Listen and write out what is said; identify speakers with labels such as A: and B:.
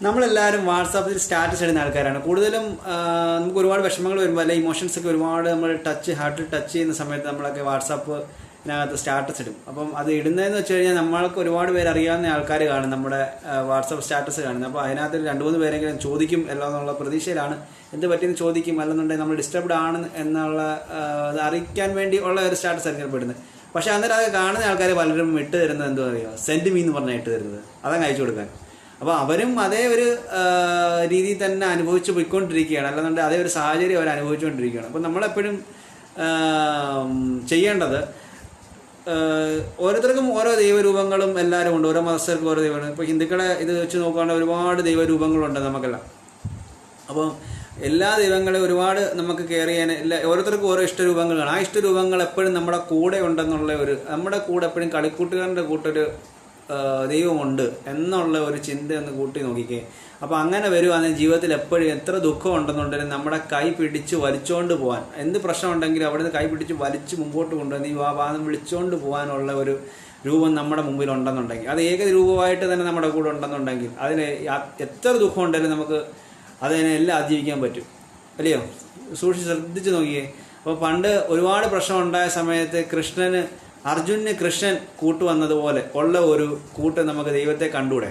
A: നമ്മളെല്ലാവരും വാട്സാപ്പിൽ സ്റ്റാറ്റസ് ഇടുന്ന ആൾക്കാരാണ് കൂടുതലും. നമുക്ക് ഒരുപാട് വിഷമങ്ങൾ വരുമ്പോൾ അല്ലെങ്കിൽ ഇമോഷൻസ് ഒക്കെ ഒരുപാട് നമ്മൾ ഹാർട്ടിൽ ടച്ച് ചെയ്യുന്ന സമയത്ത് നമ്മളൊക്കെ വാട്സാപ്പിനകത്ത് സ്റ്റാറ്റസ് ഇടും. അപ്പം അത് ഇടുന്നതെന്ന് വെച്ച് കഴിഞ്ഞാൽ നമ്മൾക്ക് ഒരുപാട് പേര് അറിയാവുന്ന ആൾക്കാർ കാണും നമ്മുടെ വാട്സാപ്പ് സ്റ്റാറ്റസ് കാണുന്നത്. അപ്പോൾ അതിനകത്ത് 2-3 പേരെങ്കിലും ചോദിക്കും എന്നുള്ള പ്രതീക്ഷയിലാണ്. എന്ത് പറ്റിയെന്ന് ചോദിക്കും, അല്ലെന്നുണ്ടെങ്കിൽ നമ്മൾ ഡിസ്റ്റർബ്ഡ് ആണ് എന്നുള്ള അറിയിക്കാൻ വേണ്ടി ഉള്ള ഒരു സ്റ്റാറ്റസ് ആയിരിക്കും പെടുന്നത്. പക്ഷേ അന്നേരം അത് കാണുന്ന ആൾക്കാർ പലരും ഇട്ട് തരുന്നത് എന്തോ അറിയുമോ, സെൻഡ് മീ എന്ന് പറഞ്ഞാൽ ഇട്ട് തരുന്നത്, അതങ്ങ് അയച്ചു കൊടുക്കാൻ. അപ്പോൾ അവരും അതേ ഒരു രീതിയിൽ തന്നെ അനുഭവിച്ച് പോയിക്കൊണ്ടിരിക്കുകയാണ്, അല്ലെന്നുണ്ടെങ്കിൽ അതേ ഒരു സാഹചര്യം അവർ അനുഭവിച്ചുകൊണ്ടിരിക്കുകയാണ്. അപ്പോൾ നമ്മളെപ്പോഴും ചെയ്യേണ്ടത്, ഓരോരുത്തർക്കും ഓരോ ദൈവരൂപങ്ങളും എല്ലാവരും ഉണ്ട്, ഓരോ മതസ്ഥർക്കും ഓരോ ദൈവമാണ്. ഇപ്പോൾ ഹിന്ദുക്കളെ ഇത് വെച്ച് നോക്കുകയാണെങ്കിൽ ഒരുപാട് ദൈവരൂപങ്ങളുണ്ട് നമുക്കെല്ലാം. അപ്പം എല്ലാ ദൈവങ്ങളെയും ഒരുപാട് നമുക്ക് കെയർ ചെയ്യാൻ ഓരോരുത്തർക്കും ഓരോ ഇഷ്ടരൂപങ്ങളാണ്. ആ ഇഷ്ടരൂപങ്ങൾ എപ്പോഴും നമ്മുടെ കൂടെ ഉണ്ടെന്നുള്ള നമ്മുടെ കൂടെ എപ്പോഴും കളിക്കൂട്ടുകാരൻ്റെ കൂട്ടൊരു ദൈവമുണ്ട് എന്നുള്ള ഒരു ചിന്ത ഒന്ന് കൂട്ടി നോക്കിക്കേ. അപ്പോൾ അങ്ങനെ വരുവാണെങ്കിൽ ജീവിതത്തിൽ എപ്പോഴും എത്ര ദുഃഖം ഉണ്ടെന്നുണ്ടെങ്കിലും നമ്മുടെ കൈ പിടിച്ച് വലിച്ചുകൊണ്ട് പോകാൻ, എന്ത് പ്രശ്നം ഉണ്ടെങ്കിലും അവിടെ നിന്ന് കൈ പിടിച്ച് വലിച്ച് മുമ്പോട്ട് കൊണ്ടുവന്ന് ഈ വാദം വിളിച്ചുകൊണ്ട് പോകാനുള്ള ഒരു രൂപം നമ്മുടെ മുമ്പിൽ ഉണ്ടെന്നുണ്ടെങ്കിൽ, അത് ഏക രൂപമായിട്ട് തന്നെ നമ്മുടെ കൂടെ ഉണ്ടെന്നുണ്ടെങ്കിൽ അതിന് എത്ര ദുഃഖം ഉണ്ടെങ്കിലും നമുക്ക് അതിനെ എല്ലാം അതിജീവിക്കാൻ പറ്റും, അല്ലയോ? ശ്രദ്ധിച്ച് നോക്കിയേ. അപ്പോൾ പണ്ട് ഒരുപാട് പ്രശ്നം ഉണ്ടായ സമയത്ത് അർജുനന് കൃഷ്ണൻ കൂട്ടുവന്നതുപോലെ ഉള്ള ഒരു കൂട്ട് നമുക്ക് ദൈവത്തെ കണ്ടൂടെ?